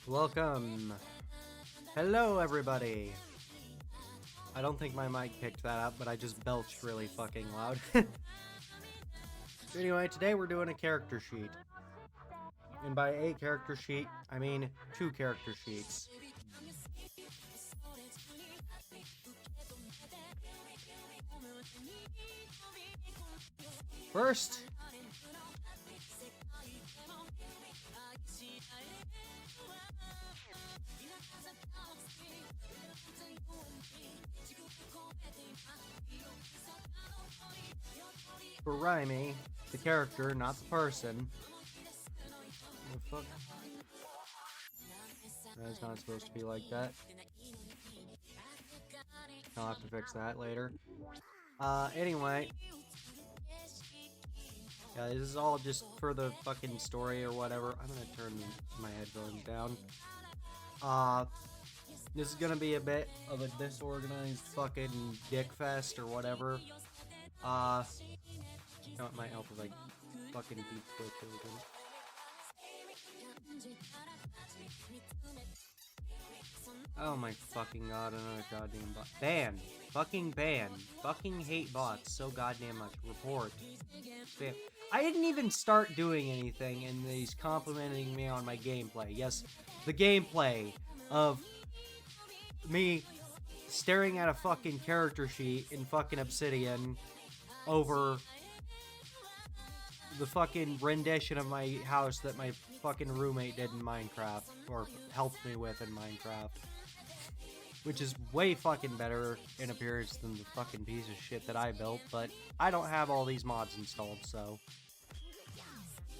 Welcome. Hello, everybody. I don't think my mic picked that up, but I just belched really fucking loud. Anyway, today we're doing a character sheet. And by a character sheet, I mean 2 character sheets. First, for Raimi, the character, not the person. What the fuck? That's not supposed to be like that. I'll have to fix that later. Anyway. Yeah, this is all just for the fucking story or whatever. I'm gonna turn my headphones down. This is gonna be a bit of a disorganized fucking dick fest or whatever. You know, it might help if I fucking deep twitch everything. Oh my fucking god, another goddamn bot. Ban! Fucking ban! Fucking hate bots so goddamn much. Report. Spam. I didn't even start doing anything and he's complimenting me on my gameplay. Yes, the gameplay of me staring at a fucking character sheet in fucking Obsidian over the fucking rendition of my house that my fucking roommate did in Minecraft, or helped me with in Minecraft. Which is way fucking better in appearance than the fucking piece of shit that I built, but I don't have all these mods installed, so.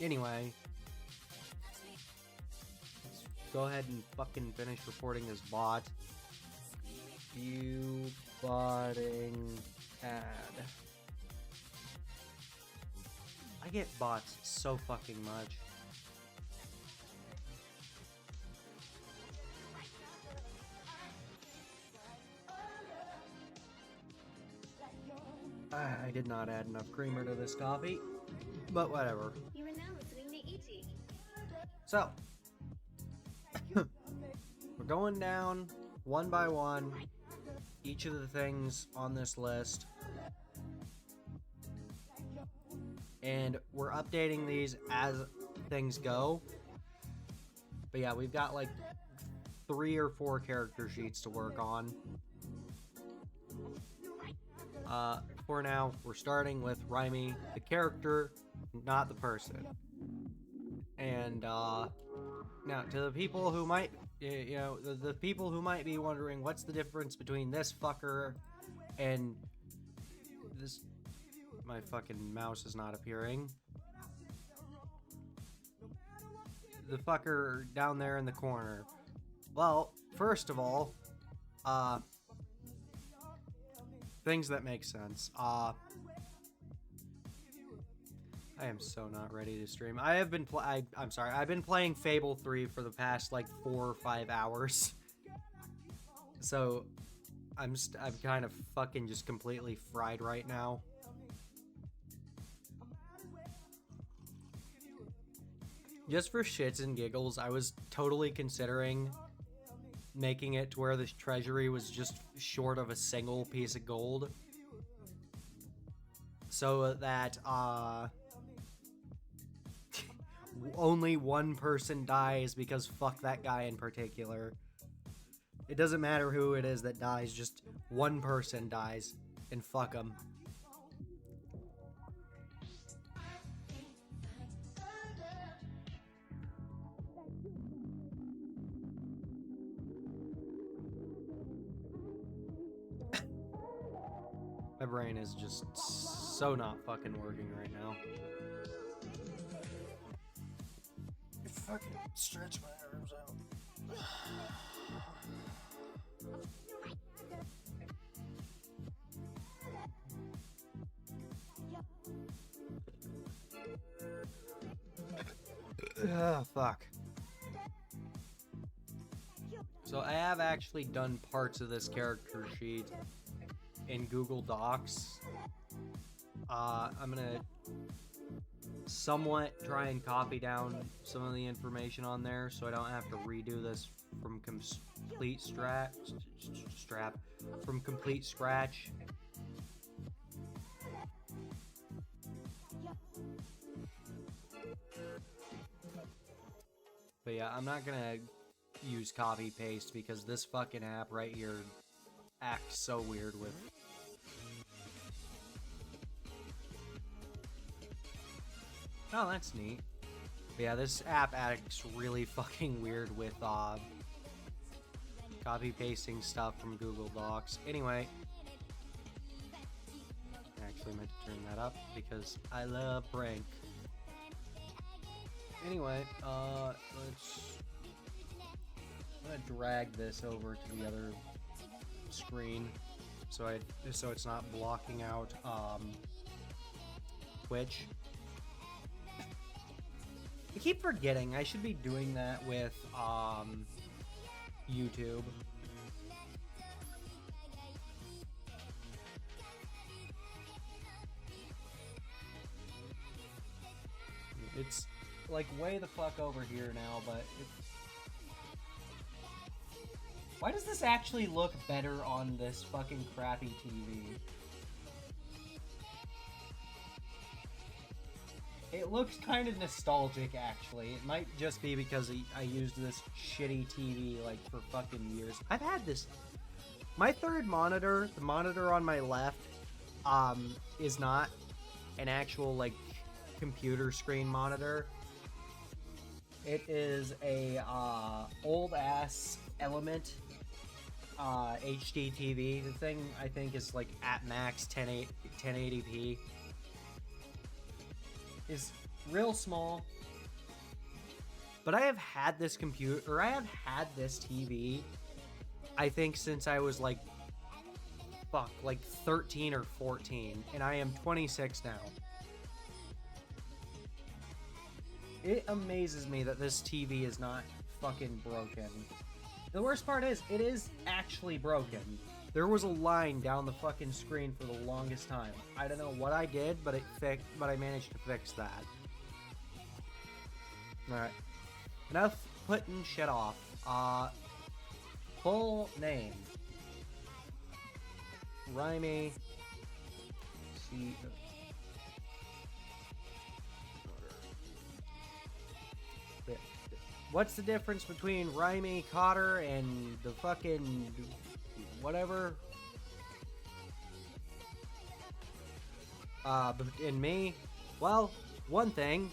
Anyway. Let's go ahead and fucking finish reporting this bot. View botting ad. I get bots so fucking much. I did not add enough creamer to this coffee, but whatever. You are now listening to E.T. So, we're going down one by one each of the things on this list, and we're updating these as things go. But yeah, we've got like 3 or 4 character sheets to work on. For now, we're starting with Raimi, the character, not the person. And, now, to the people who might, you know, the people who might be wondering what's the difference between this fucker and this... My fucking mouse is not appearing. The fucker down there in the corner. Well, first of all, things that make sense. I am so not ready to stream. I have been I'm sorry. I've been playing Fable 3 for the past like 4 or 5 hours. So I'm kind of fucking just completely fried right now. Just for shits and giggles, I was totally considering making it to where the treasury was just short of a single piece of gold, so that only one person dies, because fuck that guy in particular. It doesn't matter who it is that dies, just one person dies, and fuck them. My brain is just so not fucking working right now. Fucking stretch my arms out. Fuck. So I have actually done parts of this character sheet in Google Docs. I'm gonna somewhat try and copy down some of the information on there so I don't have to redo this from complete scratch. But yeah, I'm not gonna use copy paste because this fucking app right here acts so weird with. Oh, that's neat. But yeah, this app acts really fucking weird with copy pasting stuff from Google Docs. Anyway, I actually meant to turn that up because I love prank. Anyway, I'm gonna drag this over to the other screen so it's not blocking out Twitch. I keep forgetting I should be doing that with YouTube. It's like way the fuck over here now, but why does this actually look better on this fucking crappy TV? It looks kind of nostalgic, actually. It might just be because I used this shitty TV, like, for fucking years. I've had this. My third monitor, the monitor on my left, is not an actual, like, computer screen monitor. It is a, old-ass Element, HD TV. The thing, I think, is, like, at max 1080p. Is real small, but I have had this TV, I think, since I was like 13 or 14, and I am 26 now. It amazes me that this TV is not fucking broken. The worst part is, it is actually broken. There was a line down the fucking screen for the longest time. I don't know what I did, but I managed to fix that. Alright. Enough putting shit off. Full name. Rhyme. See. What's the difference between Rhyme Cotter and the fucking whatever? In me, well, one thing.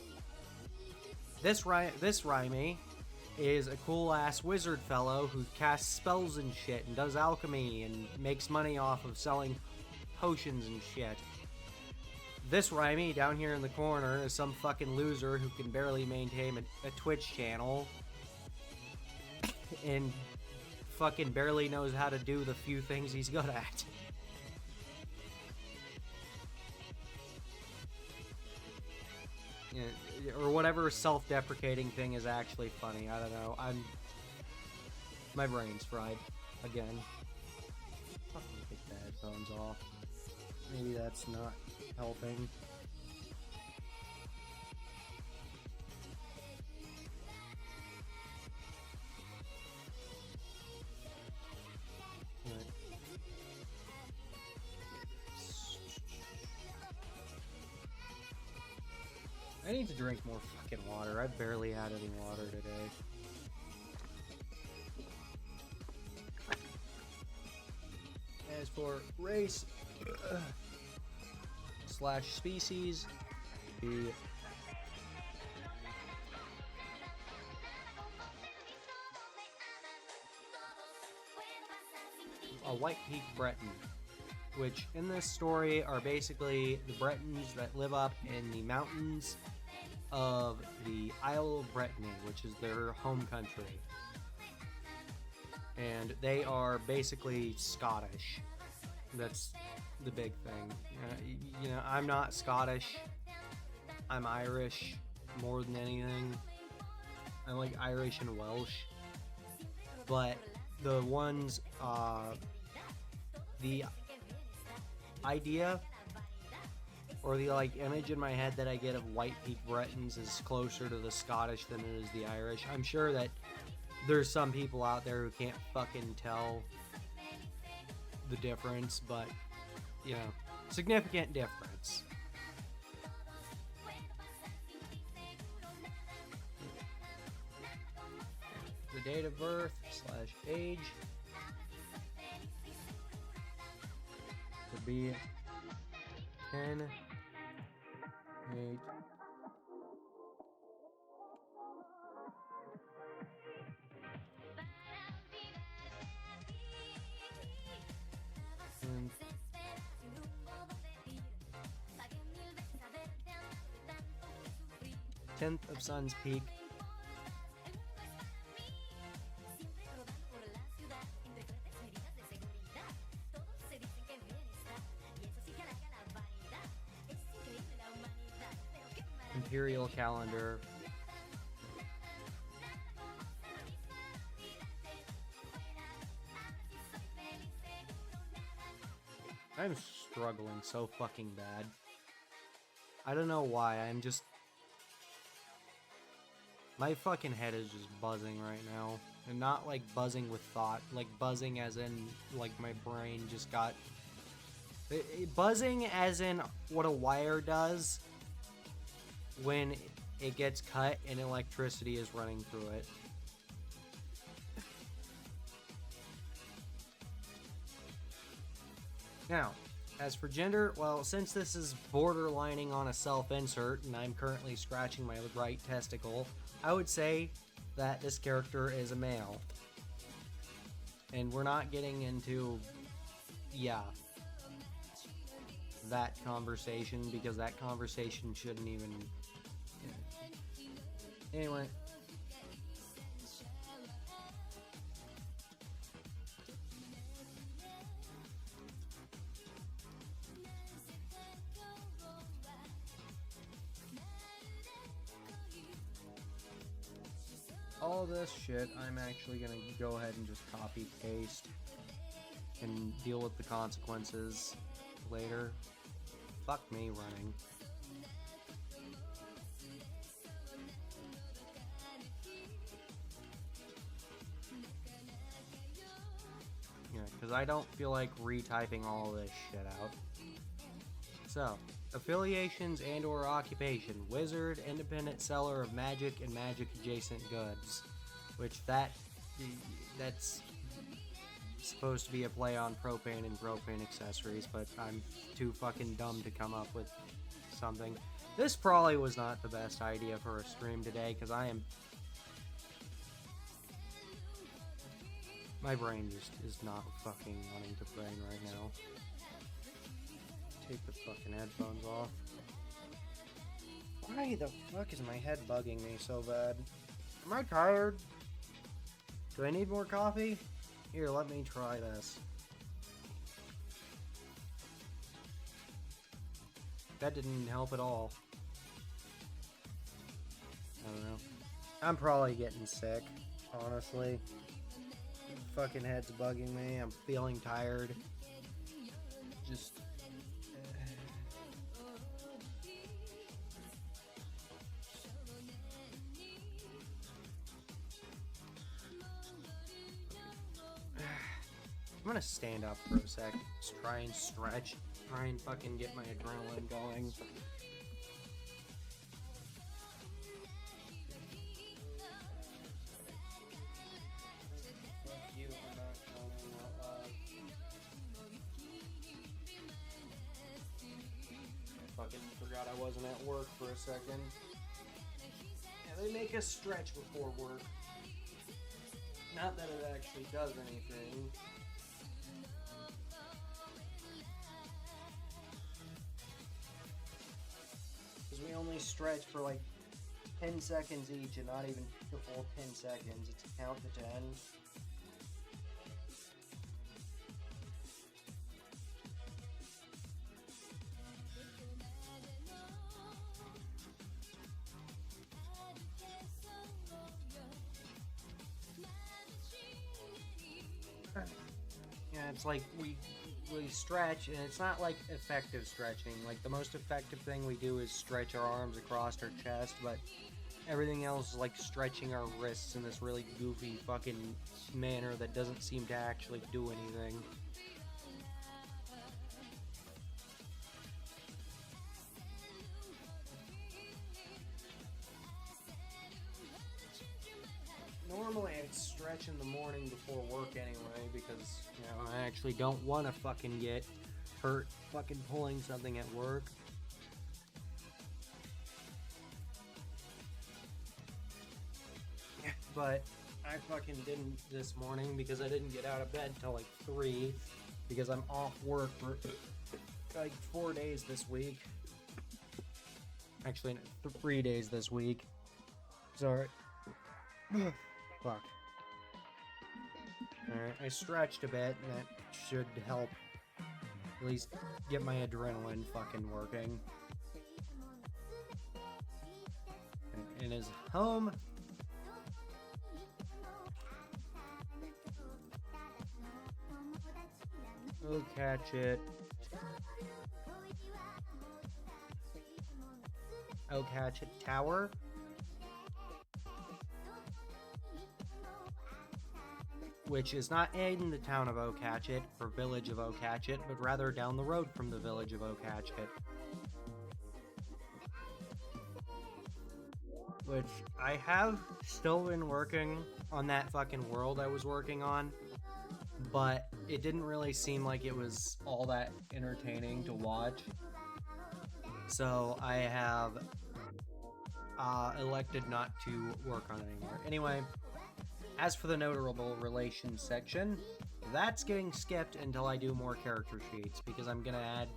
This Rhyme is a cool ass wizard fellow who casts spells and shit and does alchemy and makes money off of selling potions and shit. This Rhyme down here in the corner is some fucking loser who can barely maintain a Twitch channel and fucking barely knows how to do the few things he's good at. Yeah, or whatever self-deprecating thing is actually funny. I don't know. My brain's fried again. Fucking take the headphones off. Maybe that's not helping. I need to drink more fucking water. I barely had any water today. As for race slash species, a White Peak Breton, which in this story are basically the Bretons that live up in the mountains of the Isle of Brittany, which is their home country. And they are basically Scottish. That's the big thing. You know, I'm not Scottish. I'm Irish more than anything. I'm like Irish and Welsh. But the ones, the idea or the like image in my head that I get of White Peak Bretons is closer to the Scottish than it is the Irish. I'm sure that there's some people out there who can't fucking tell the difference, but you know, significant difference. The date of birth / age would be 10/8. And 10th of Sun's Peak. Imperial calendar. I'm struggling so fucking bad. I don't know why, I'm just... My fucking head is just buzzing right now. And not like buzzing with thought, like buzzing as in, like my brain just got... Buzzing as in what a wire does when it gets cut and electricity is running through it. Now, as for gender, well, since this is borderlining on a self-insert and I'm currently scratching my right testicle, I would say that this character is a male. And we're not getting into, yeah, that conversation, because that conversation shouldn't even... Anyway. All this shit, I'm actually gonna go ahead and just copy paste and deal with the consequences later. Fuck me running. Yeah, because I don't feel like retyping all this shit out. So, affiliations and or occupation. Wizard, independent seller of magic and magic adjacent goods. Which that's supposed to be a play on propane and propane accessories, but I'm too fucking dumb to come up with something. This probably was not the best idea for a stream today, because my brain just is not fucking wanting to brain right now. Take the fucking headphones off. Why the fuck is my head bugging me so bad? Am I tired? Do I need more coffee? Here, let me try this. That didn't help at all. I don't know. I'm probably getting sick, honestly. Fucking head's bugging me. I'm feeling tired. Just... I'm gonna stand up for a sec, just try and stretch, try and fucking get my adrenaline going. Fuck you, I'm not yawning out loud. I fucking forgot I wasn't at work for a second. Yeah, they make us stretch before work. Not that it actually does anything. Because we only stretch for like 10 seconds each, and not even the full 10 seconds. It's a count to 10. it's like we stretch, and it's not like effective stretching. Like the most effective thing we do is stretch our arms across our chest, but everything else is like stretching our wrists in this really goofy fucking manner that doesn't seem to actually do anything. Normally I'd stretch in the morning before work anyway, because, you know, I actually don't want to fucking get hurt fucking pulling something at work. But I fucking didn't this morning because I didn't get out of bed till like 3, because I'm off work for like 4 days this week. Actually, 3 days this week. Sorry. Fuck. Alright, I stretched a bit, and that should help at least get my adrenaline fucking working. And his home. We'll catch it. Oh, catch it tower. Which is not in the town of Okatchet or village of Okatchet, but rather down the road from the village of Okatchet. Which I have still been working on that fucking world I was working on, but it didn't really seem like it was all that entertaining to watch. So I have elected not to work on it anymore. Anyway, as for the notable relations section, that's getting skipped until I do more character sheets, because I'm going to add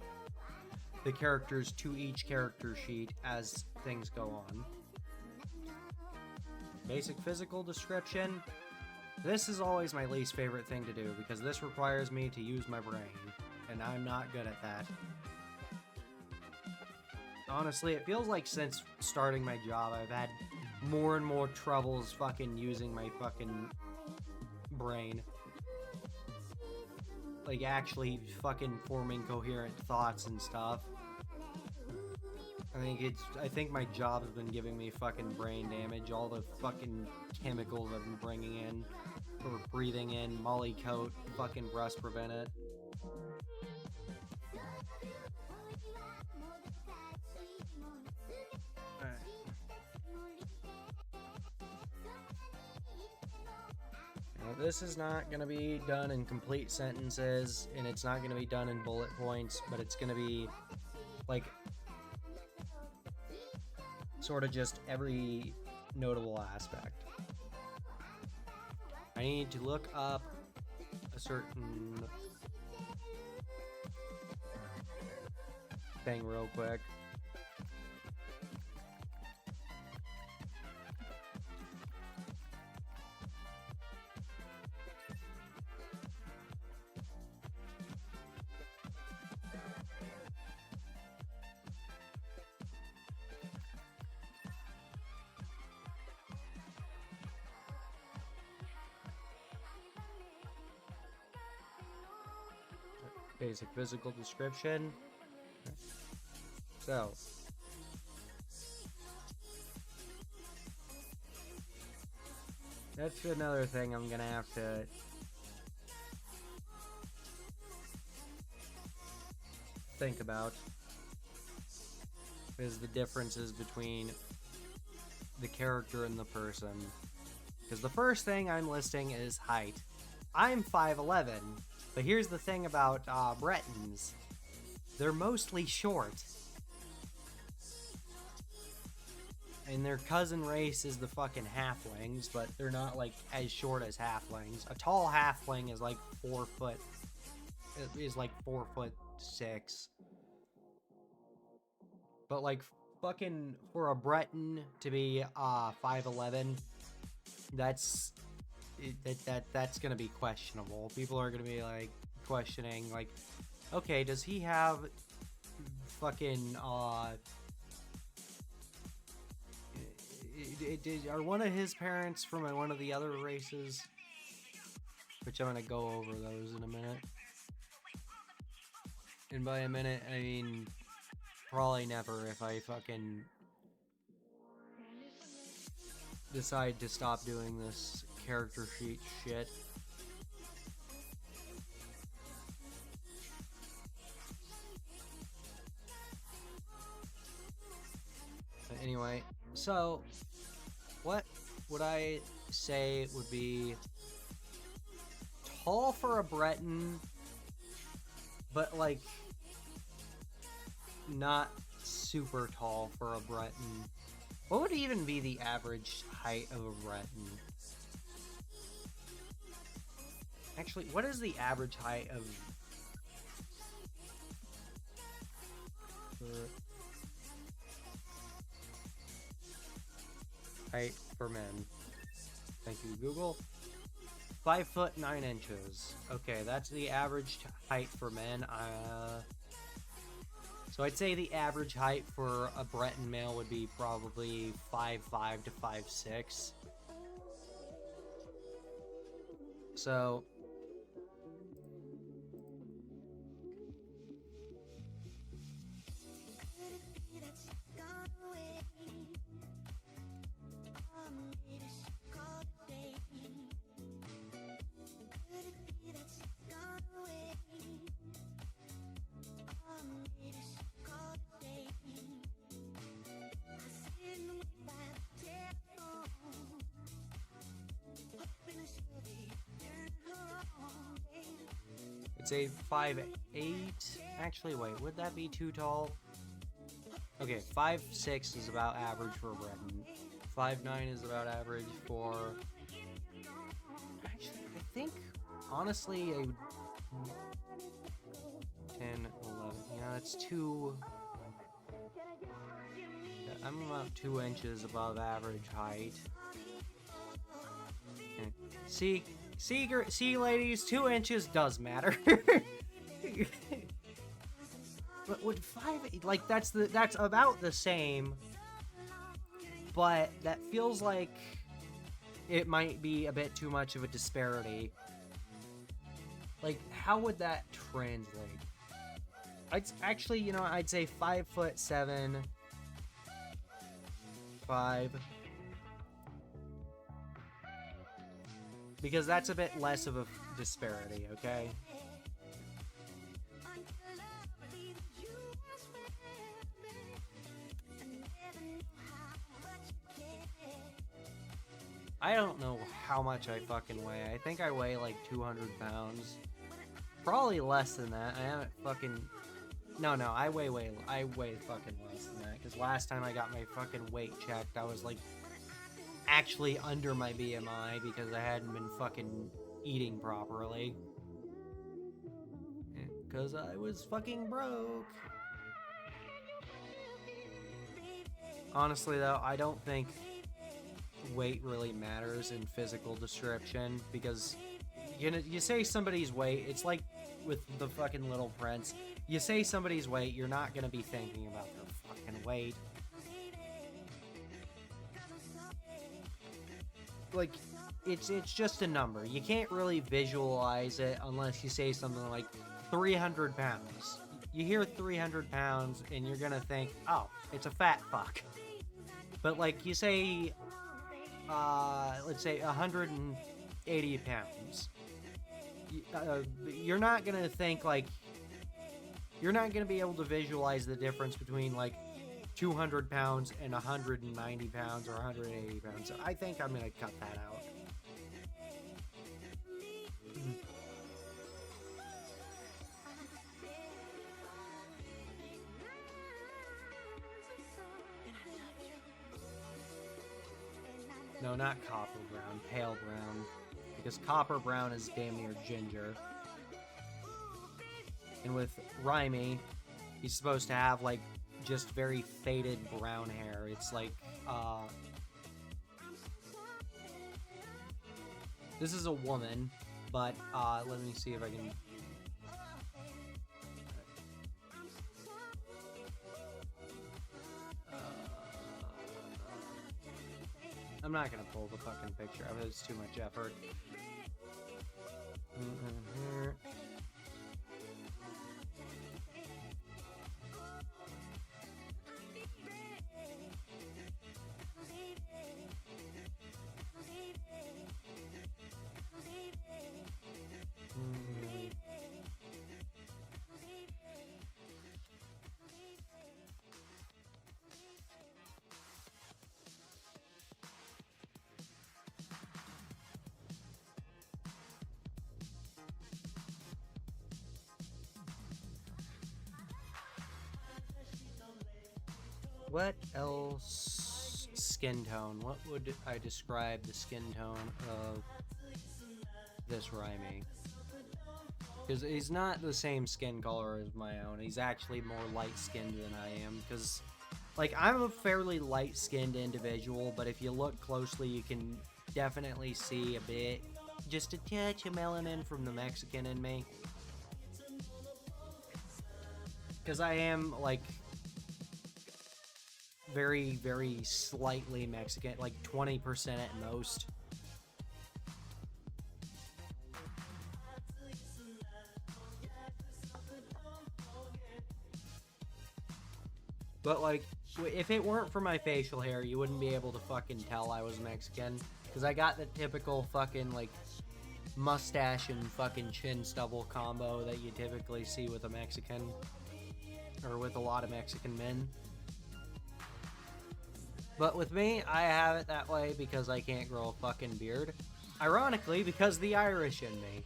the characters to each character sheet as things go on. Basic physical description. This is always my least favorite thing to do, because this requires me to use my brain, and I'm not good at that. Honestly, it feels like since starting my job, I've had more and more troubles fucking using my fucking brain. Like, actually fucking forming coherent thoughts and stuff. I think my job has been giving me fucking brain damage. All the fucking chemicals I've been bringing in, or breathing in, Molly Coat, fucking rust prevent it. This is not going to be done in complete sentences, and it's not going to be done in bullet points, but it's going to be, like, sort of just every notable aspect. I need to look up a certain thing real quick. Basic physical description. So, that's another thing I'm gonna have to think about, is the differences between the character and the person. Because the first thing I'm listing is height. I'm 5'11", but here's the thing about Bretons. They're mostly short. And their cousin race is the fucking halflings, but they're not, like, as short as halflings. A tall halfling is, like, 4 foot... is, like, 4'6". But, like, fucking... for a Breton to be 5'11", that's... that's gonna be questionable. People are gonna be like questioning, like, okay, does he have fucking are one of his parents from one of the other races? which I'm gonna go over those in a minute. And by a minute, I mean probably never if I fucking decide to stop doing this character sheet shit. But anyway, so what would I say would be tall for a Breton, but like not super tall for a Breton? What would even be the average height of a Breton? Actually, what is the average height of height for men? Thank you, Google. 5 foot 9 inches. Okay, that's the average height for men. So I'd say the average height for a Breton male would be probably 5'5" to 5'6". So I'd say 5'8". Actually, wait, would that be too tall? Okay, 5'6" is about average for a Breton. 5'9" is about average for... Actually, I think, honestly, a 10, 11... Yeah, that's too... I'm about 2 inches above average height. Okay. See, ladies, 2 inches does matter. But would 5, like, that's about the same, but that feels like it might be a bit too much of a disparity. Like, how would that translate? Actually, you know, I'd say 5'7", 5. Because that's a bit less of a disparity, okay? I don't know how much I fucking weigh. I think I weigh like 200 pounds. Probably less than that. I haven't fucking... No, I weigh fucking less than that. Because last time I got my fucking weight checked, I was like actually under my BMI because I hadn't been fucking eating properly. Because I was fucking broke. Honestly though, I don't think weight really matters in physical description, because you say somebody's weight, it's like with the fucking Little Prince. You say somebody's weight, you're not gonna be thinking about their fucking weight. Like, it's just a number. You can't really visualize it unless you say something like 300 pounds. You hear 300 pounds and you're gonna think, oh, it's a fat fuck. But like, you say, let's say 180 pounds. You're not gonna think like, you're not gonna be able to visualize the difference between like 200 pounds and 190 pounds or 180 pounds. So I think I'm gonna cut that out. No, not copper brown, pale brown. Because copper brown is damn near ginger. And with Rhymy, he's supposed to have like just very faded brown hair. It's like, this is a woman, but let me see if I can... I'm not gonna pull the fucking picture up, it's too much effort. What else? Skin tone. What would I describe the skin tone of this Raimi? Because he's not the same skin color as my own. He's actually more light-skinned than I am. Because, like, I'm a fairly light-skinned individual, but if you look closely, you can definitely see a bit, just a touch of melanin from the Mexican in me. Because I am, like, very, very slightly Mexican, like 20% at most. But, like, if it weren't for my facial hair, you wouldn't be able to fucking tell I was Mexican. Because I got the typical fucking, like, mustache and fucking chin stubble combo that you typically see with a Mexican. Or with a lot of Mexican men. But with me, I have it that way because I can't grow a fucking beard. Ironically, because the Irish in me.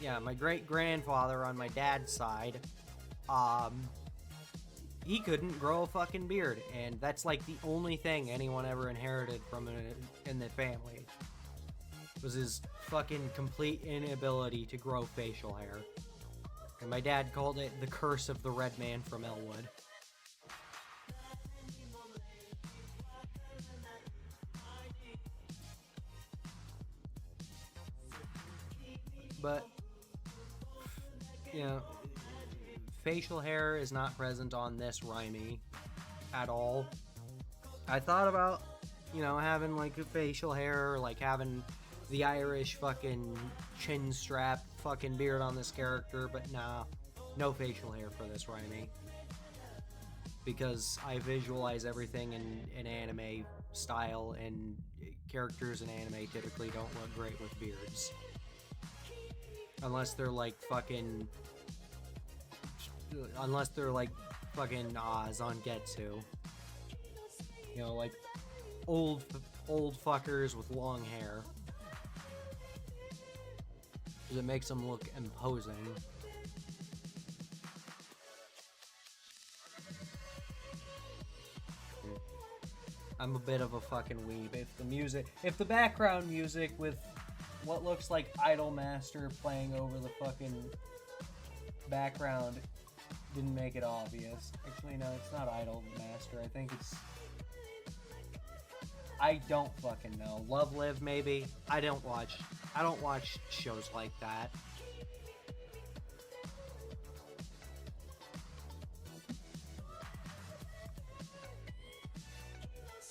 Yeah, my great-grandfather on my dad's side, he couldn't grow a fucking beard, and that's like the only thing anyone ever inherited from in the family. Was his fucking complete inability to grow facial hair. And my dad called it the curse of the red man from Elwood. But, you know, facial hair is not present on this Raimi at all. I thought about, you know, having like a facial hair, or like having the Irish fucking chin strap fucking beard on this character, but nah, no facial hair for this Raimi. Because I visualize everything in anime style, and characters in anime typically don't look great with beards. Unless they're like fucking Zangetsu. You know, like old fuckers with long hair. Because it makes them look imposing. I'm a bit of a fucking weeb. If the background music with what looks like Idolmaster playing over the fucking background didn't make it obvious. Actually, no, it's not Idolmaster. I think it's... I don't fucking know. Love Live, maybe? I don't watch shows like that.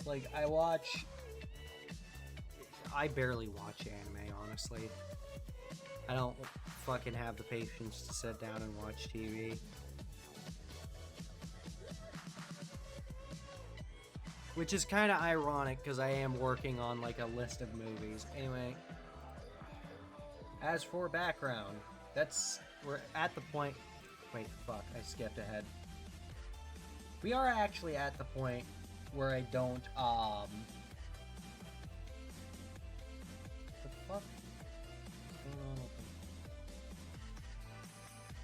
Like, I barely watch anime, honestly. I don't fucking have the patience to sit down and watch TV. Which is kind of ironic, because I am working on, like, a list of movies. Anyway, as for background, we're at the point... Wait, fuck, I skipped ahead. We are actually at the point where I don't, What the fuck?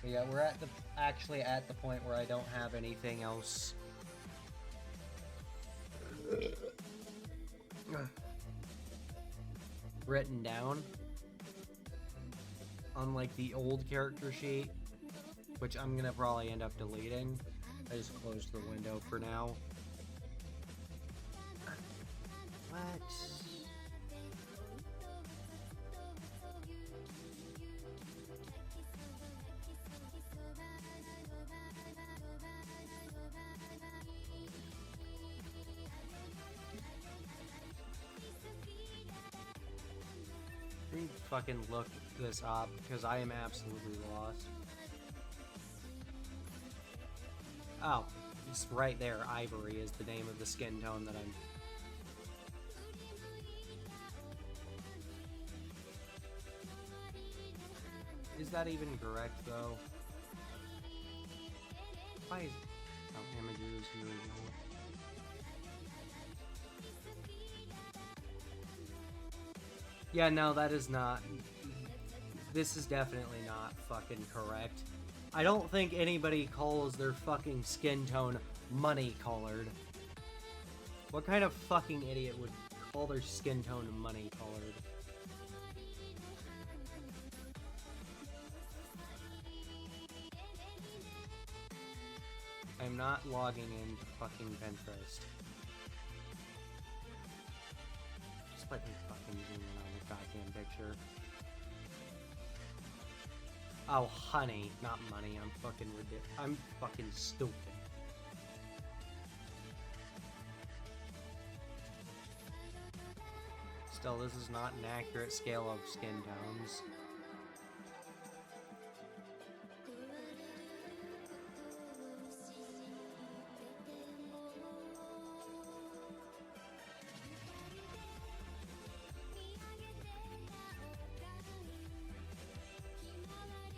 But yeah, we're actually at the point where I don't have anything else written down on like the old character sheet, which I'm gonna probably end up deleting. I just closed the window for now. What? Let me fucking look this up, because I am absolutely lost. Oh, it's right there. Ivory is the name of the skin tone that I'm... Is that even correct, though? Why is... Oh, images, here we go. Yeah, no, that is not... This is definitely not fucking correct. I don't think anybody calls their fucking skin tone money-colored. What kind of fucking idiot would call their skin tone money colored? I'm not logging into fucking Pinterest. Just let me fucking zoom in on the goddamn picture. Oh, honey, not money. I'm fucking ridiculous. I'm fucking stupid. Still, this is not an accurate scale of skin tones.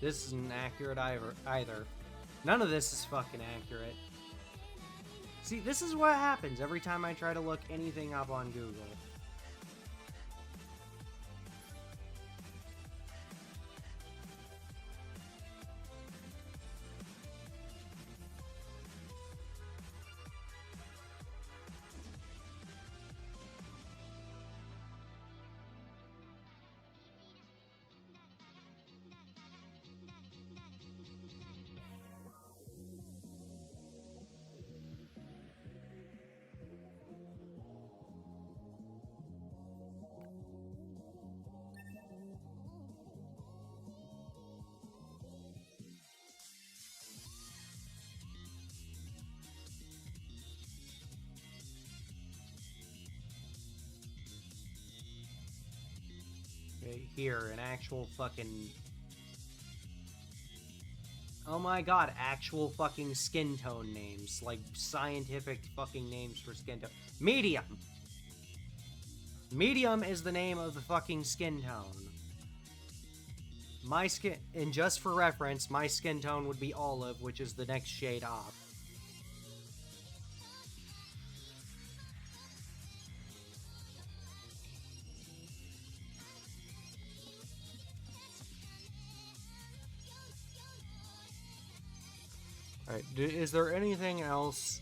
This isn't accurate either. None of this is fucking accurate. See, this is what happens every time I try to look anything up on Google. Here, an actual fucking... Oh my god, actual fucking skin tone names. Like, scientific fucking names for skin tone. Medium! Medium is the name of the fucking skin tone. My skin... And just for reference, my skin tone would be olive, which is the next shade off. Alright, is there anything else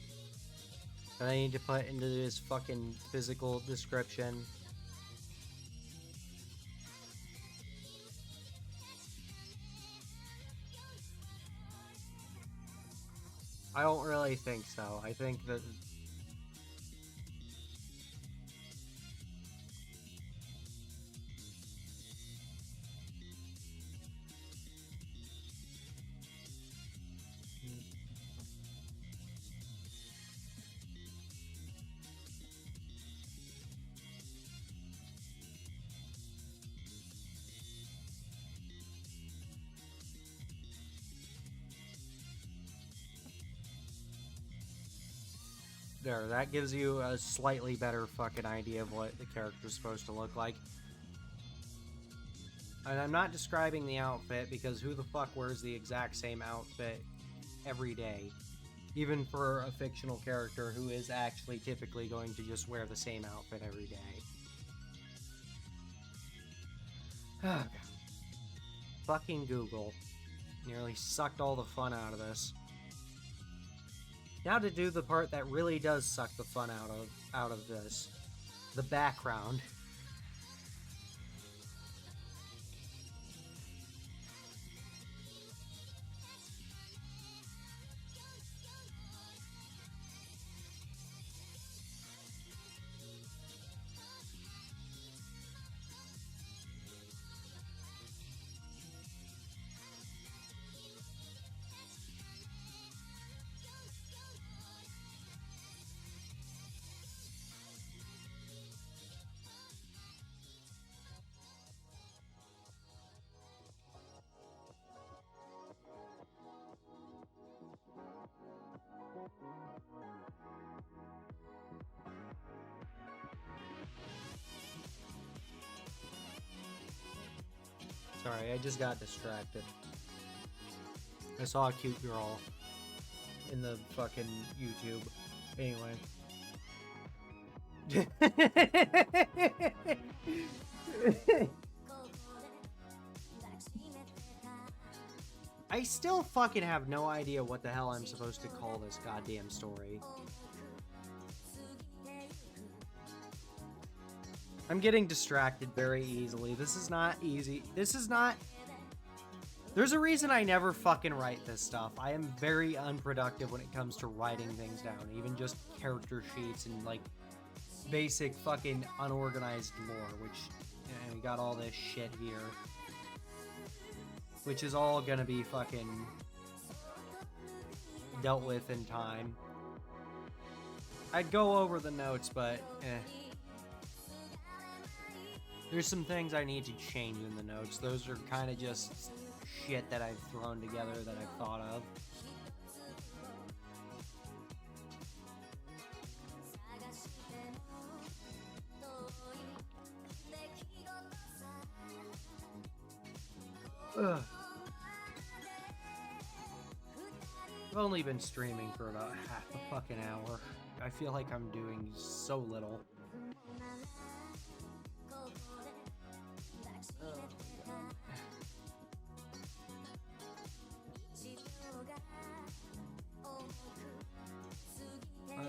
that I need to put into this fucking physical description? I don't really think so. I think that... There, that gives you a slightly better fucking idea of what the character's supposed to look like. And I'm not describing the outfit, because who the fuck wears the exact same outfit every day? Even for a fictional character who is actually typically going to just wear the same outfit every day. Oh, God. Fucking Google. Nearly sucked all the fun out of this. Now to do the part that really does suck the fun out of this. The background. Sorry, I just got distracted. I saw a cute girl in the fucking YouTube. Anyway. I still fucking have no idea what the hell I'm supposed to call this goddamn story. I'm getting distracted very easily. This is not easy. This is not... There's a reason I never fucking write this stuff. I am very unproductive when it comes to writing things down. Even just character sheets and, like, basic fucking unorganized lore, which... we got all this shit here. Which is all gonna be fucking... dealt with in time. I'd go over the notes, but there's some things I need to change in the notes. Those are kind of just shit that I've thrown together that I've thought of. Ugh. I've only been streaming for about half a fucking hour. I feel like I'm doing so little.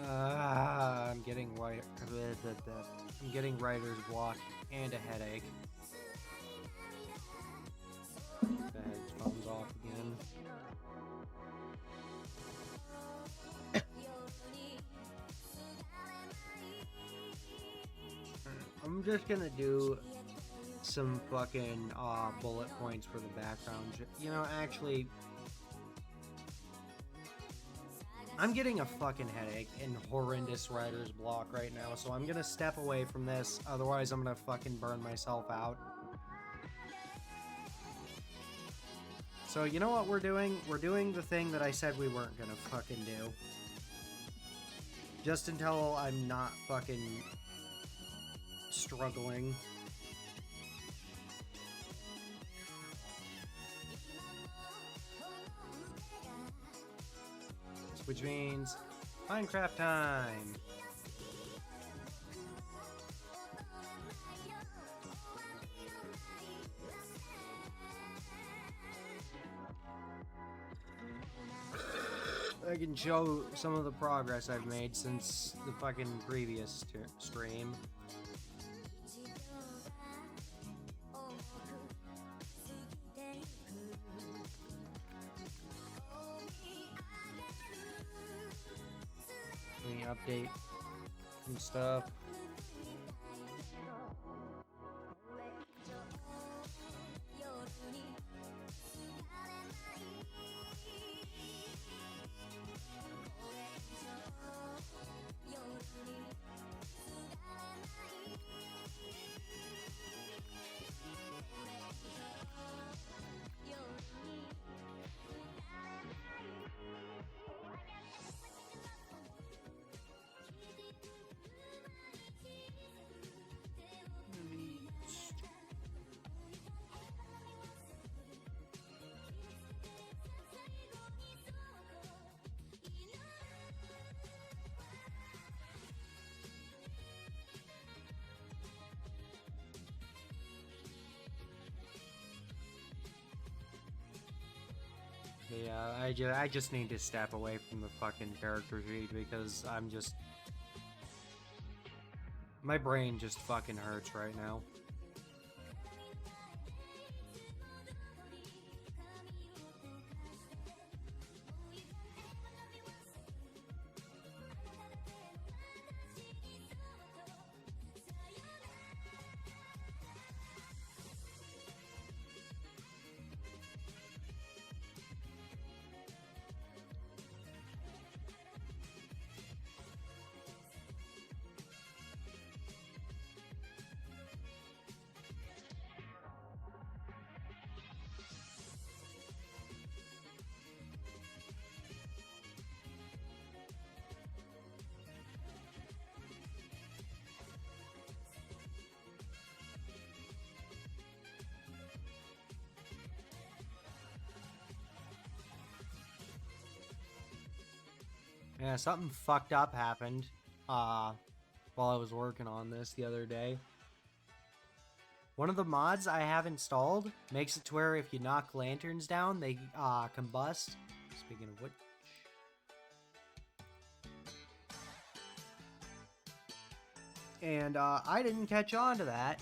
I'm getting white. I'm getting writer's block and a headache. Bad phone's off again. I'm just gonna do some fucking bullet points for the background. You know, actually, I'm getting a fucking headache and horrendous writer's block right now, so I'm gonna step away from this. Otherwise, I'm gonna fucking burn myself out. So, you know what we're doing? We're doing the thing that I said we weren't gonna fucking do. Just until I'm not fucking struggling. Which means Minecraft time. I can show some of the progress I've made since the fucking previous stream. Let me update some stuff. Yeah, I just need to step away from the fucking character sheet because I'm just... My brain just fucking hurts right now. Yeah, something fucked up happened while I was working on this the other day. One of the mods I have installed makes it to where if you knock lanterns down, they combust. Speaking of which... And I didn't catch on to that.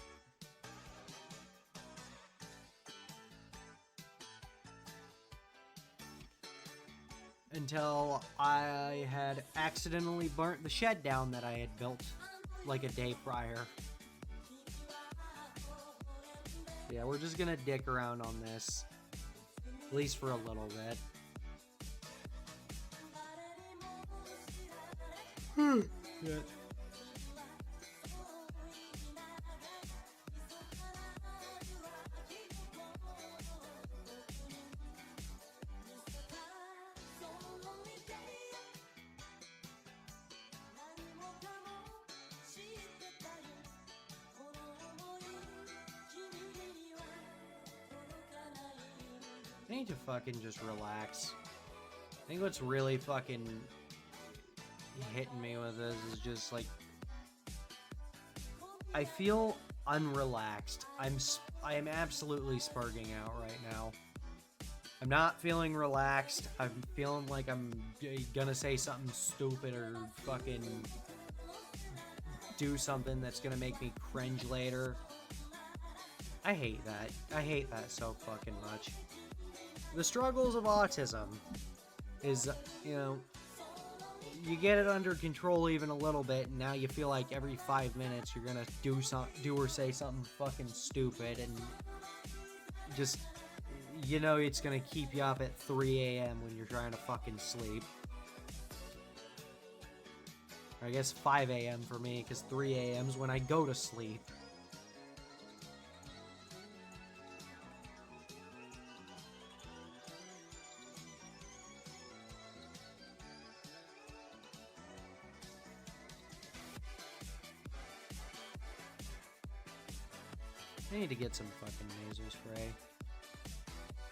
Until I had accidentally burnt the shed down that I had built like a day prior. Yeah, we're just gonna dick around on this. At least for a little bit. Yeah. I need to fucking just relax. I think what's really fucking hitting me with this is just like I feel unrelaxed. I am absolutely spurging out right now. I'm not feeling relaxed. I'm feeling like I'm gonna say something stupid or fucking do something that's gonna make me cringe later. I hate that. I hate that so fucking much. The struggles of autism is, you know, you get it under control even a little bit, and now you feel like every 5 minutes you're gonna do or say something fucking stupid, and just, you know, it's gonna keep you up at 3 a.m. when you're trying to fucking sleep. Or I guess 5 a.m. for me, because 3 a.m. is when I go to sleep. I need to get some fucking nasal spray.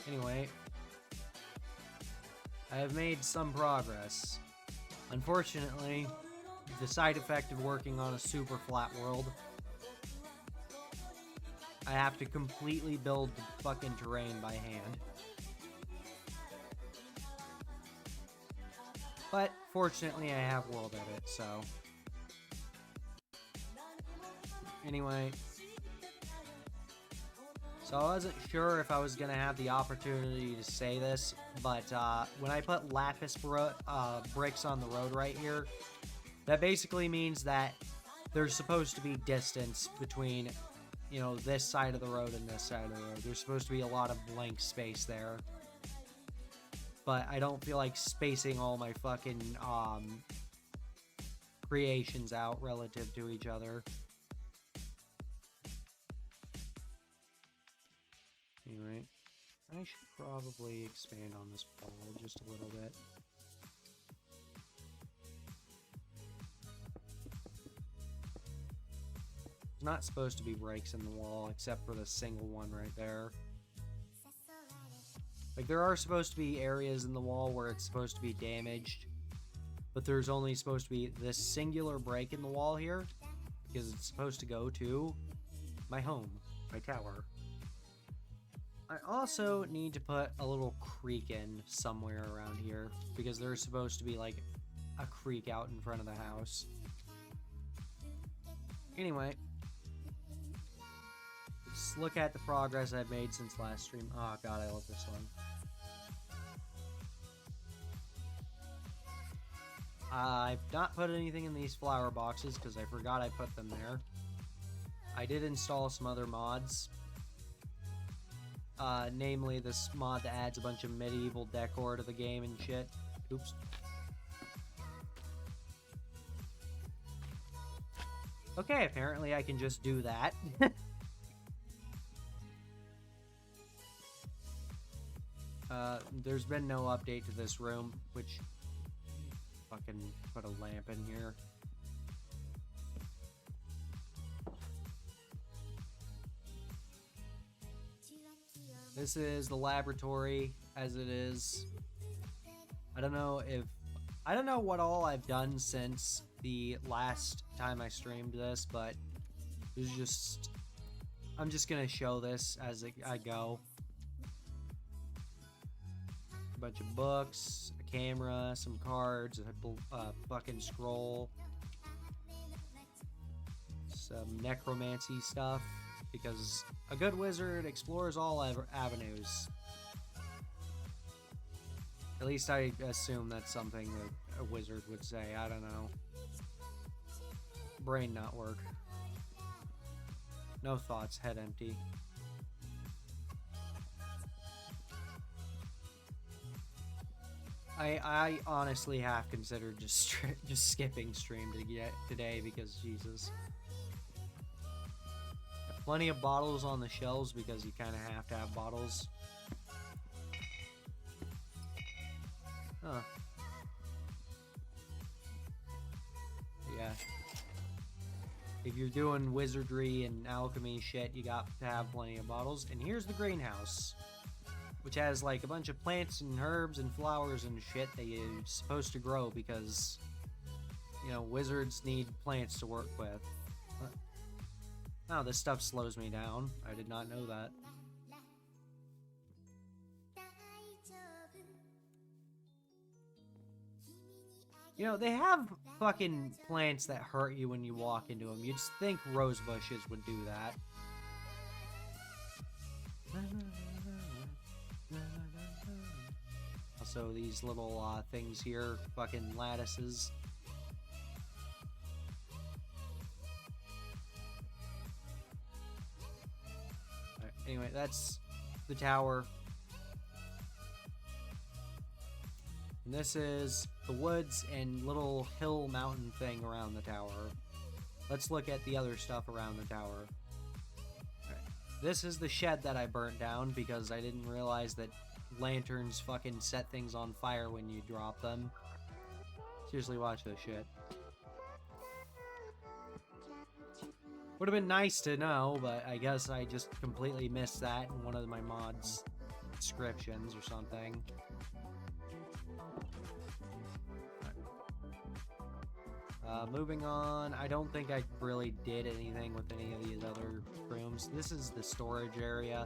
Anyway, I have made some progress. Unfortunately, the side effect of working on a super flat world, I have to completely build the fucking terrain by hand. But fortunately, I have World Edit, so. Anyway. So I wasn't sure if I was going to have the opportunity to say this, but when I put lapis bricks on the road right here, that basically means that there's supposed to be distance between, you know, this side of the road and this side of the road. There's supposed to be a lot of blank space there. But I don't feel like spacing all my fucking creations out relative to each other. Anyway, I should probably expand on this wall just a little bit. There's not supposed to be breaks in the wall, except for the single one right there. Like, there are supposed to be areas in the wall where it's supposed to be damaged, but there's only supposed to be this singular break in the wall here, because it's supposed to go to my home, my tower. I also need to put a little creek in somewhere around here, because there's supposed to be, like, a creek out in front of the house. Anyway, let's look at the progress I've made since last stream. Oh god, I love this one. I've not put anything in these flower boxes, because I forgot I put them there. I did install some other mods. Namely this mod that adds a bunch of medieval decor to the game and shit. Oops. Okay, apparently I can just do that. There's been no update to this room, which... Fucking put a lamp in here. This is the laboratory as it is. I don't know what all I've done since the last time I streamed this, but there's just, I'm just gonna show this as I go. A bunch of books, a camera, some cards, a fucking scroll. some necromancy stuff, because a good wizard explores all avenues. At least I assume that's something that a wizard would say. I don't know. Brain not work. No thoughts, head empty. I honestly have considered just skipping stream today because Jesus. Plenty of bottles on the shelves because you kind of have to have bottles. Huh. Yeah. If you're doing wizardry and alchemy shit, you got to have plenty of bottles. And here's the greenhouse, which has like a bunch of plants and herbs and flowers and shit that you're supposed to grow because, you know, wizards need plants to work with. Oh, this stuff slows me down. I did not know that. You know, they have fucking plants that hurt you when you walk into them. You'd think rose bushes would do that. Also, these little things here, fucking lattices. Alright, anyway, that's the tower. And this is the woods and little hill mountain thing around the tower. Let's look at the other stuff around the tower. Right. This is the shed that I burnt down because I didn't realize that lanterns fucking set things on fire when you drop them. Seriously, watch this shit. Would have been nice to know, but I guess I just completely missed that in one of my mods' descriptions or something. Moving on, I don't think I really did anything with any of these other rooms. This is the storage area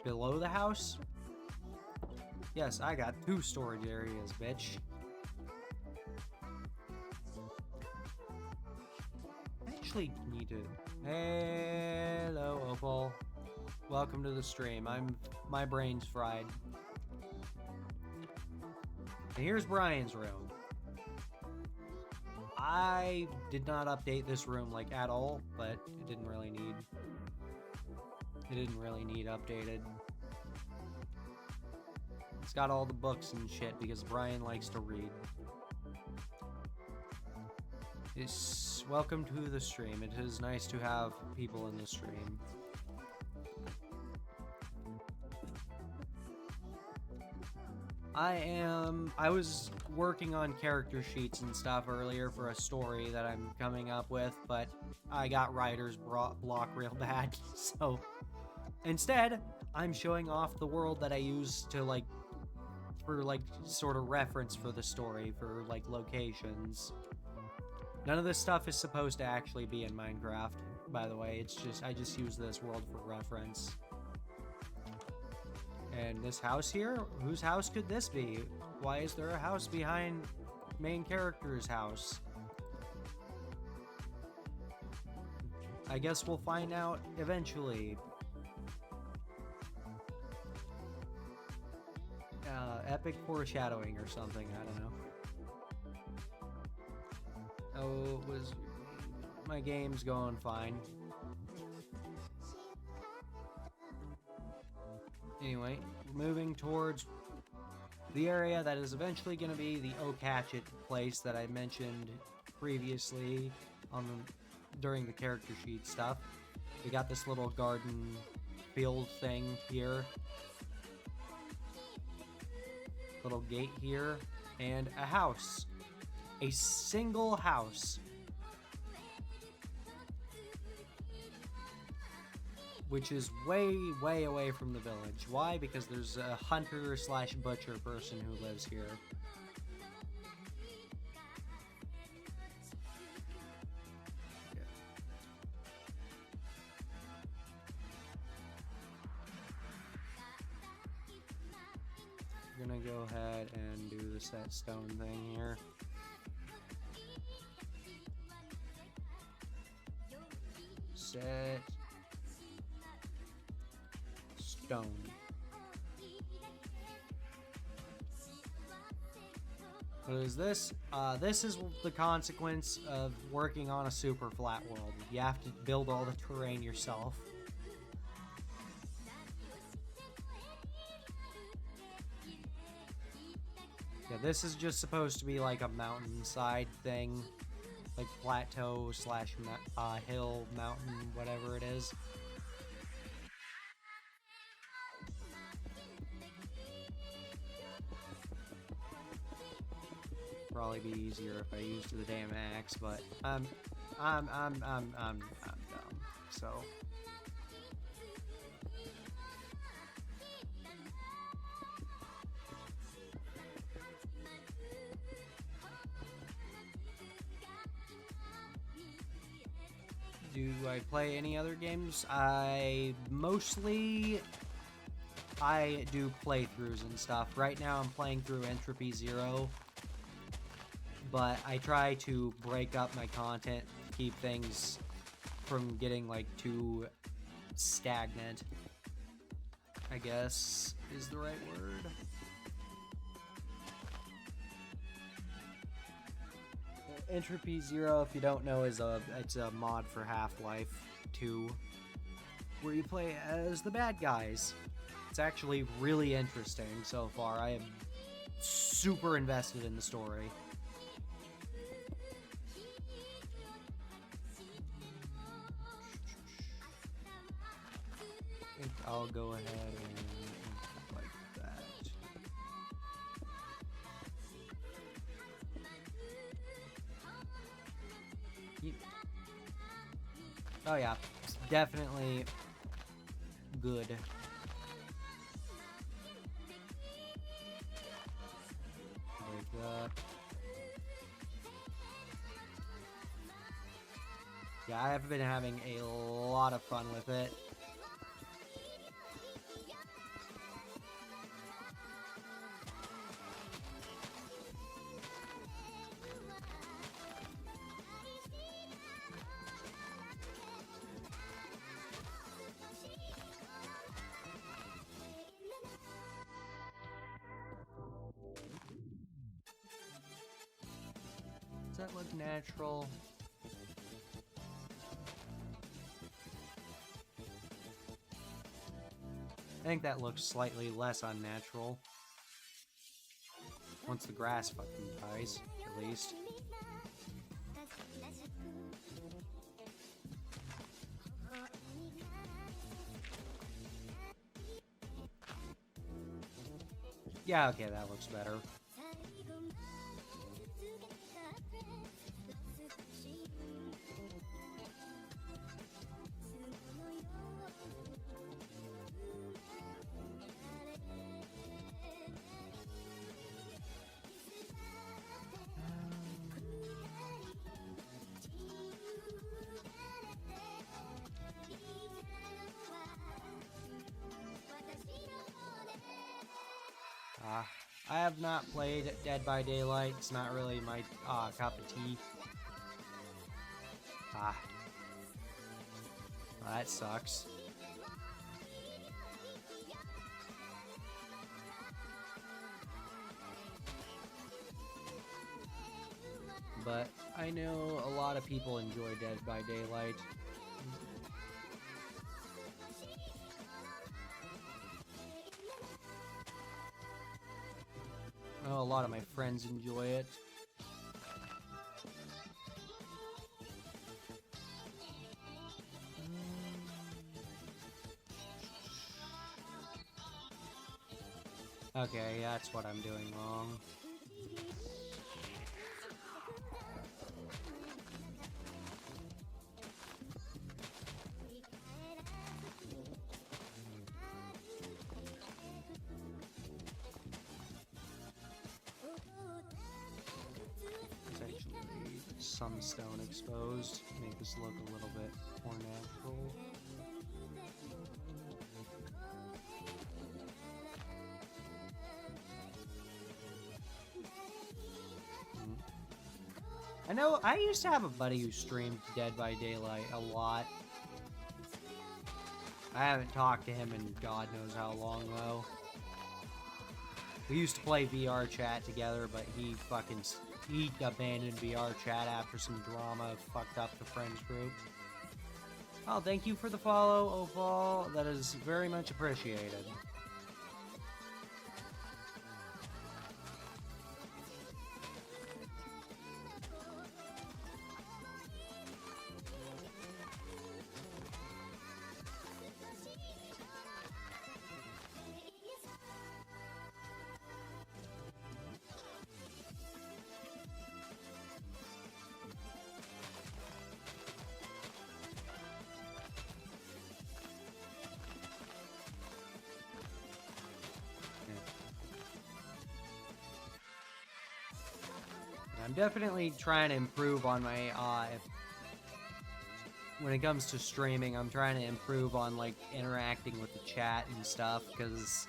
below the house. Yes, I got 2 storage areas, bitch. I actually need to... Hello, Opal. Welcome to the stream. My brain's fried. And here's Brian's room. I did not update this room like at all, but it didn't really need updated. It's got all the books and shit because Brian likes to read. Welcome to the stream. It is nice to have people in the stream. I was working on character sheets and stuff earlier for a story that I'm coming up with, but I got writer's block real bad, so instead, I'm showing off the world that I use to, like, for, like, sort of reference for the story, for, like, locations. None of this stuff is supposed to actually be in Minecraft, by the way. It's just, I just use this world for reference. And this house here? Whose house could this be? Why is there a house behind main character's house? I guess we'll find out eventually. Epic foreshadowing or something, I don't know. Oh, my game's going fine. Anyway, moving towards the area that is eventually going to be the Oak Hatchet place that I mentioned previously during the character sheet stuff. We got this little garden field thing here. Little gate here. And a house. A single house. Which is way, way away from the village. Why? Because there's a hunter/butcher person who lives here. We're gonna go ahead and do the set stone thing here. set stone. What is this? This is the consequence of working on a super flat world. You have to build all the terrain yourself. Yeah, this is just supposed to be like a mountainside thing. Like plateau slash hill, mountain, whatever it is. Probably be easier if I used the damn axe, but I'm dumb, so. Do I play any other games? I do playthroughs and stuff. Right now I'm playing through Entropy Zero, but I try to break up my content, keep things from getting like too stagnant, I guess is the right word. Entropy Zero, if you don't know, it's a mod for Half-Life 2, where you play as the bad guys. It's actually really interesting so far. I am super invested in the story. I think I'll go ahead and like that. Oh yeah, it's definitely good. Break up. Yeah, I have been having a lot of fun with it. Does that look natural? I think that looks slightly less unnatural. Once the grass fucking dies, at least. Yeah, okay, that looks better. I have not played Dead by Daylight. It's not really my cup of tea. Well, that sucks. But I know a lot of people enjoy Dead by Daylight. I know a lot of my friends enjoy it. Okay, that's what I'm doing wrong. Some stone exposed, make this look a little bit more natural. I know I used to have a buddy who streamed Dead by Daylight a lot. I haven't talked to him in God knows how long, though. We used to play VR chat together, but he abandoned VR chat after some drama fucked up the friends group. Oh, thank you for the follow, Opal. That is very much appreciated. I'm definitely trying to improve on my, when it comes to streaming, I'm trying to improve on, like, interacting with the chat and stuff, because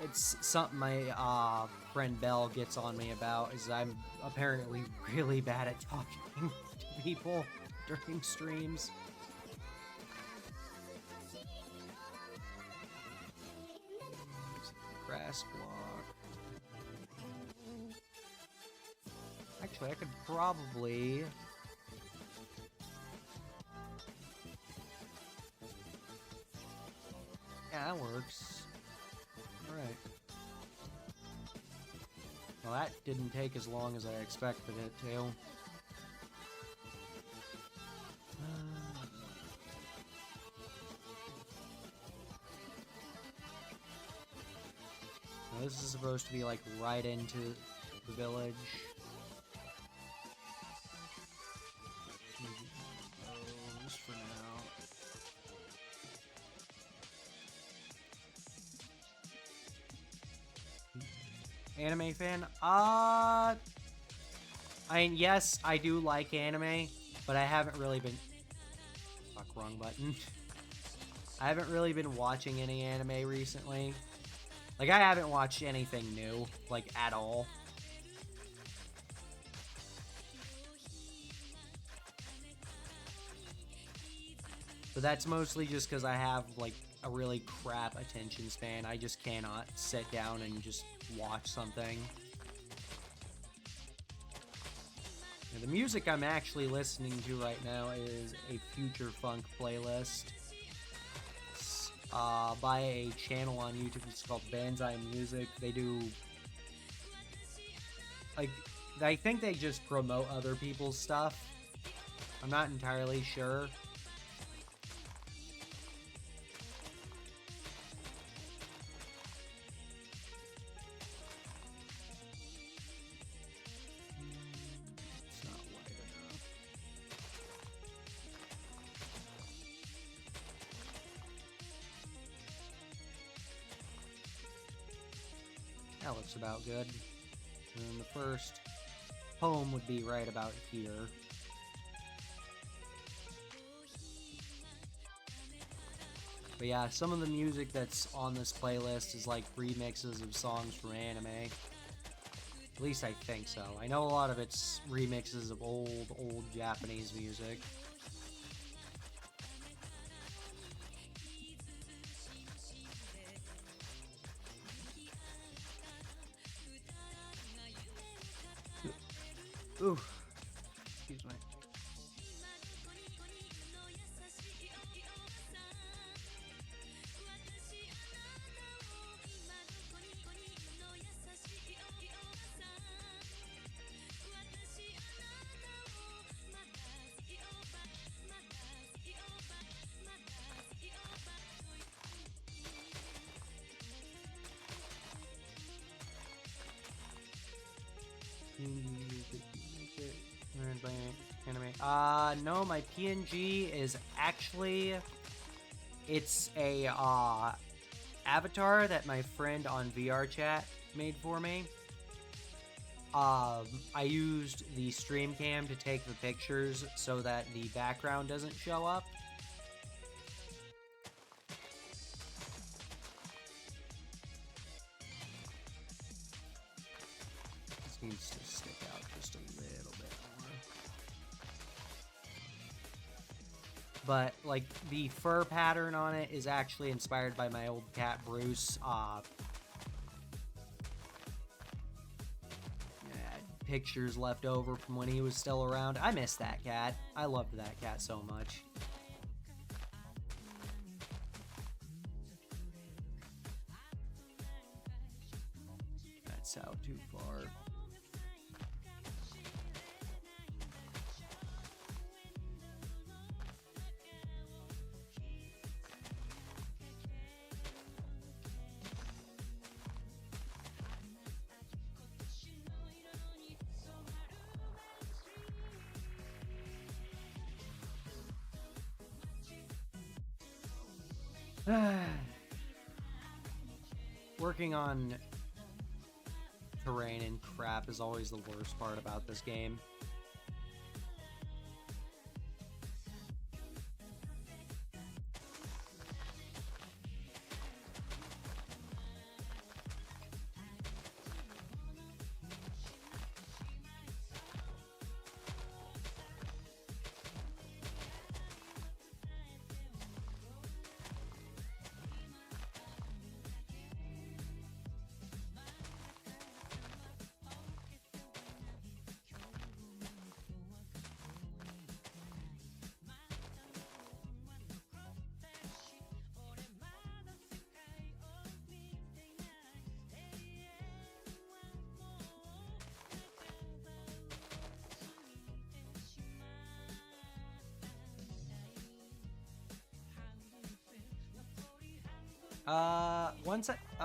it's something my, friend Belle gets on me about, is I'm apparently really bad at talking to people during streams. Grass block. Actually, I could probably... Yeah, that works. Alright. Well, that didn't take as long as I expected it to. Now, this is supposed to be, like, right into the village. Just for now. Anime fan? I mean, yes, I do like anime, but I haven't really been... Fuck, wrong button. I haven't really been watching any anime recently. Like, I haven't watched anything new, like, at all. But that's mostly just because I have, like, a really crap attention span. I just cannot sit down and just watch something. Now, the music I'm actually listening to right now is a Future Funk playlist. It's, by a channel on YouTube. It's called Banzai Music. They do... like, I think they just promote other people's stuff. I'm not entirely sure. That looks about good. And the first poem would be right about here. But yeah, some of the music that's on this playlist is like remixes of songs from anime. At least I think so. I know a lot of it's remixes of old Japanese music. Ooh. Excuse me. Anime. No, my PNG is actually... It's a, avatar that my friend on VR chat made for me. I used the stream cam to take the pictures so that the background doesn't show up. This needs to stick out just a little bit more. but like the fur pattern on it is actually inspired by my old cat Bruce. Pictures left over from when he was still around. I miss that cat. I loved that cat so much. That's out too far. Working on terrain and crap is always the worst part about this game.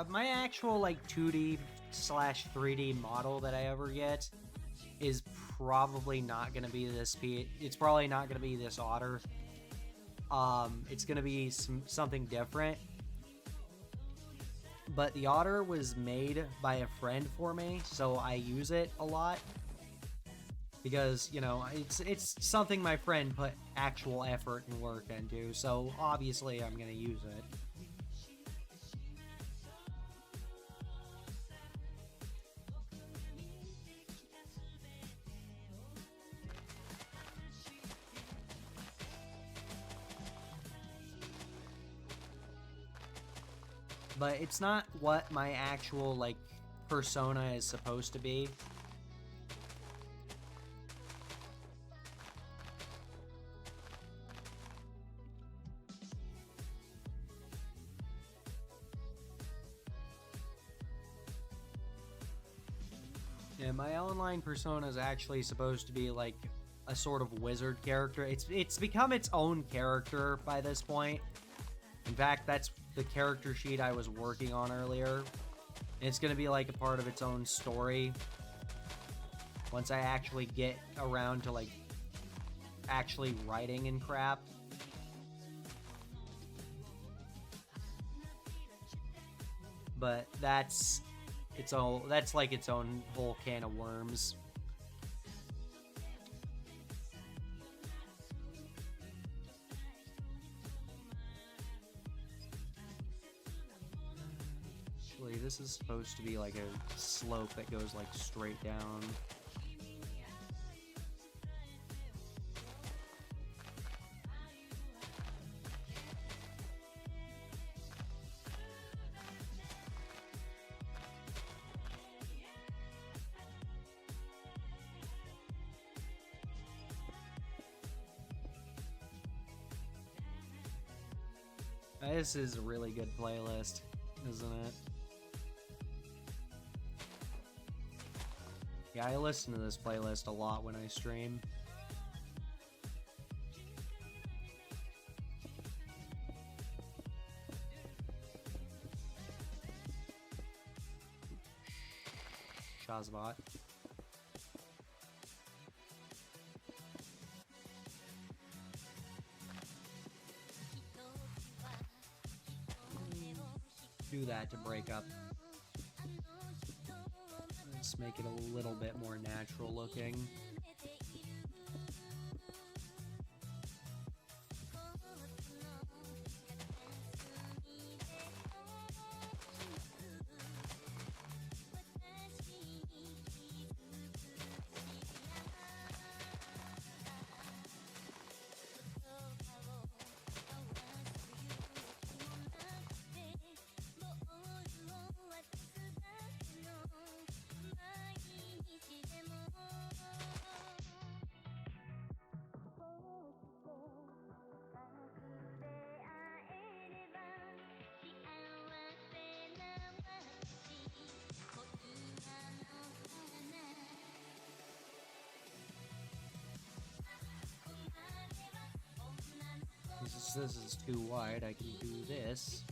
My actual like 2D slash 3D model that I ever get is probably not gonna be this. It's probably not gonna be this otter. It's gonna be something different. But the otter was made by a friend for me, so I use it a lot because you know it's something my friend put actual effort and work into. So obviously I'm gonna use it. But it's not what my actual, like, persona is supposed to be. Yeah, my online persona is actually supposed to be, like, a sort of wizard character. It's become its own character by this point. In fact, that's the character sheet I was working on earlier. And it's going to be like a part of its own story. Once I actually get around to like actually writing and crap. But that's like its own whole can of worms. This is supposed to be like a slope that goes like straight down. This is a really good playlist, isn't it? Yeah, I listen to this playlist a lot when I stream. Shazbot. Do that to break up. Let's make it a little bit more natural looking. this is too wide, I can do this.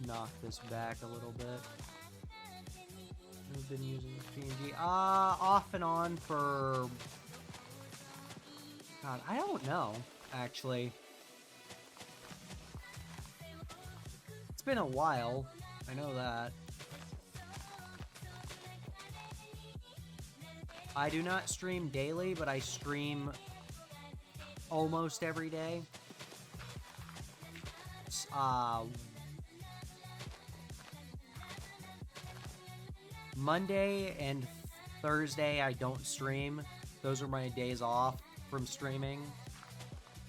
Knock this back a little bit. I've been using PNG off and on for God, I don't know actually. It's been a while. I know that. I do not stream daily, but I stream almost every day. Monday and Thursday I don't stream. Those are my days off from streaming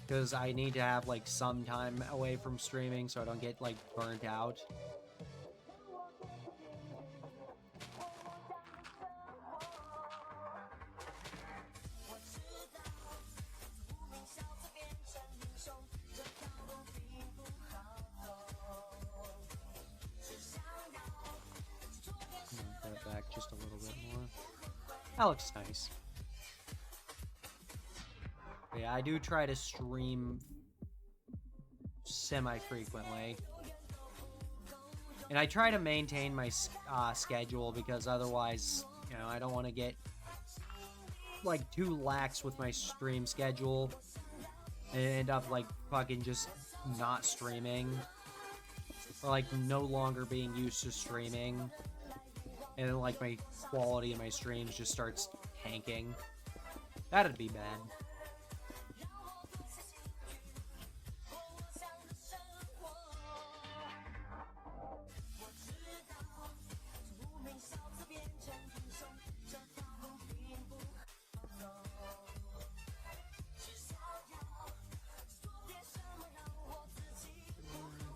because I need to have like some time away from streaming so I don't get like burnt out. Just a little bit more. That looks nice. But yeah, I do try to stream semi-frequently. And I try to maintain my schedule because otherwise, you know, I don't want to get like too lax with my stream schedule and end up like fucking just not streaming or like no longer being used to streaming. And then, like, my quality of my streams just starts tanking. That'd be bad.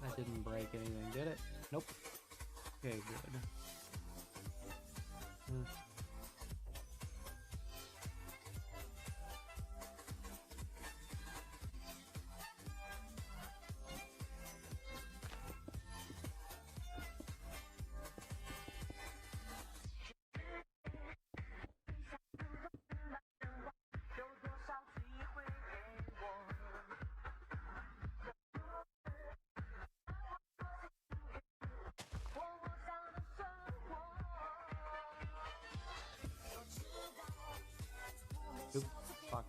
That didn't break anything, did it? Nope. Okay, good. Oop, fuck.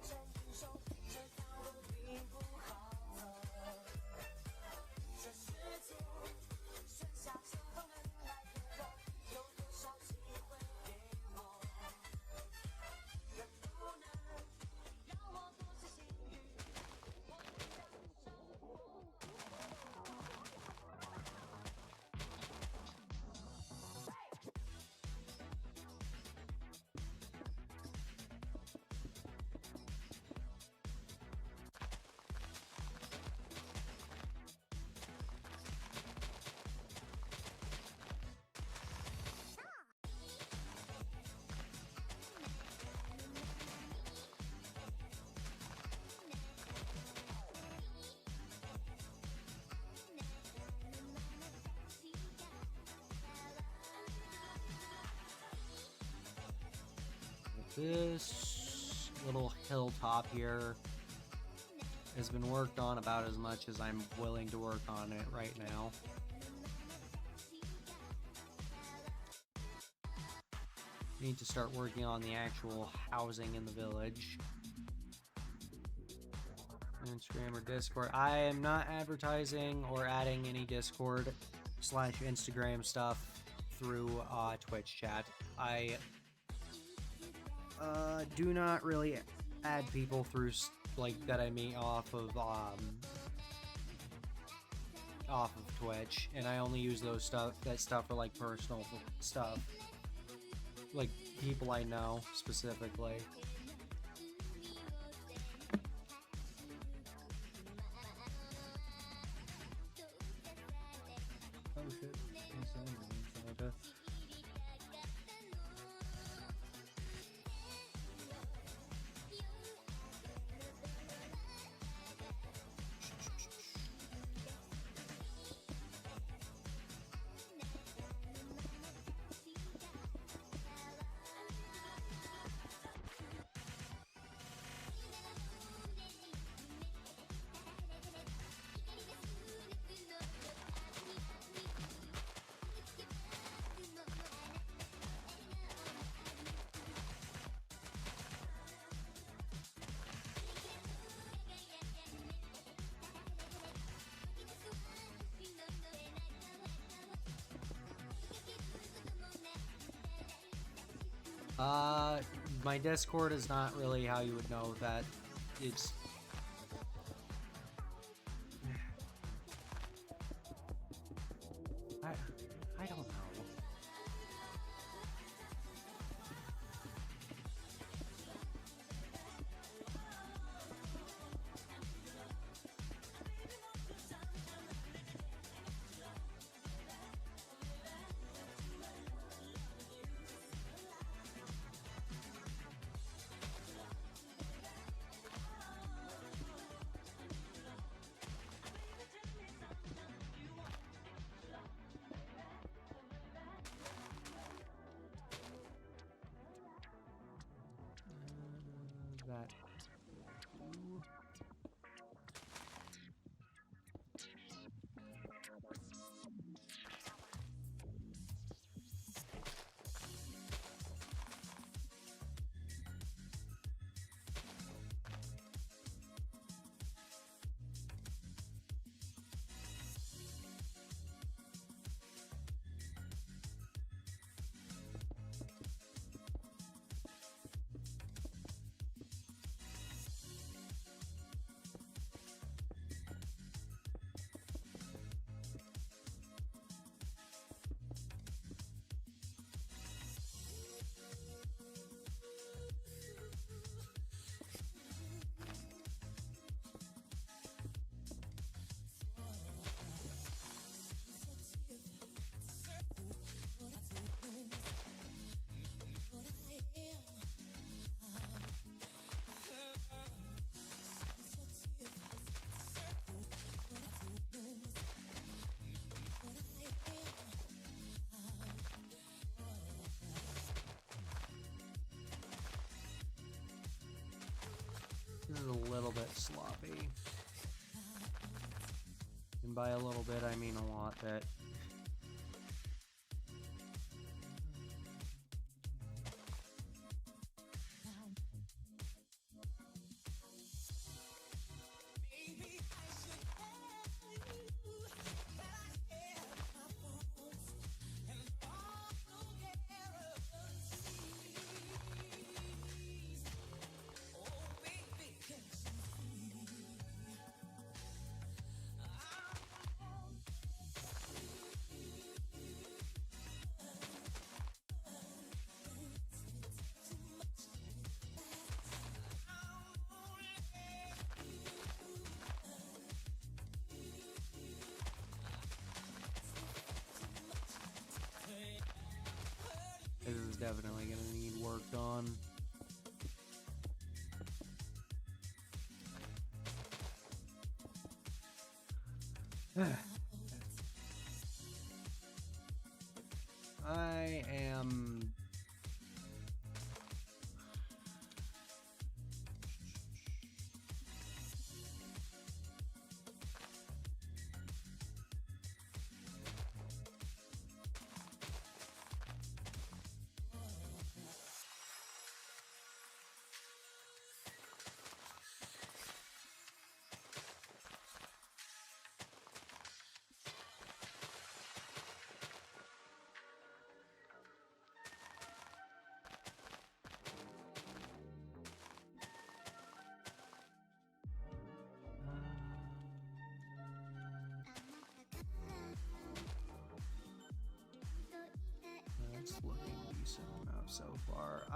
This little hilltop here has been worked on about as much as I'm willing to work on it right now. Need to start working on the actual housing in the village. Instagram or Discord. I am not advertising or adding any Discord / Instagram stuff through Twitch chat. I do not really add people through like that I meet off of Twitch, and I only use that stuff for like personal stuff. like people I know specifically. Oh shit. My Discord is not really how you would know that it's... I don't know. That. This is a little bit sloppy. And by a little bit, I mean a lot bit. This is definitely gonna need work done. I am...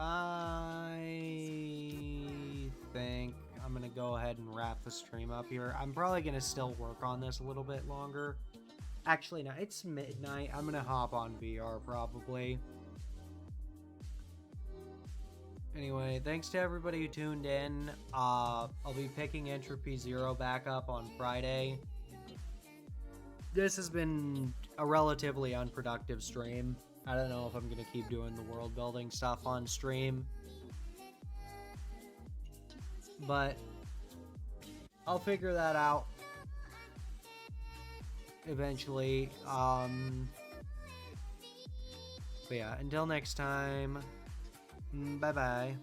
I think I'm gonna go ahead and wrap the stream up here. I'm probably gonna still work on this a little bit longer. Actually, no, it's midnight. I'm gonna hop on VR probably. Anyway, thanks to everybody who tuned in. I'll be picking Entropy Zero back up on Friday. This has been a relatively unproductive stream. I don't know if I'm gonna keep doing the world building stuff on stream, but I'll figure that out eventually. But yeah, until next time, bye bye.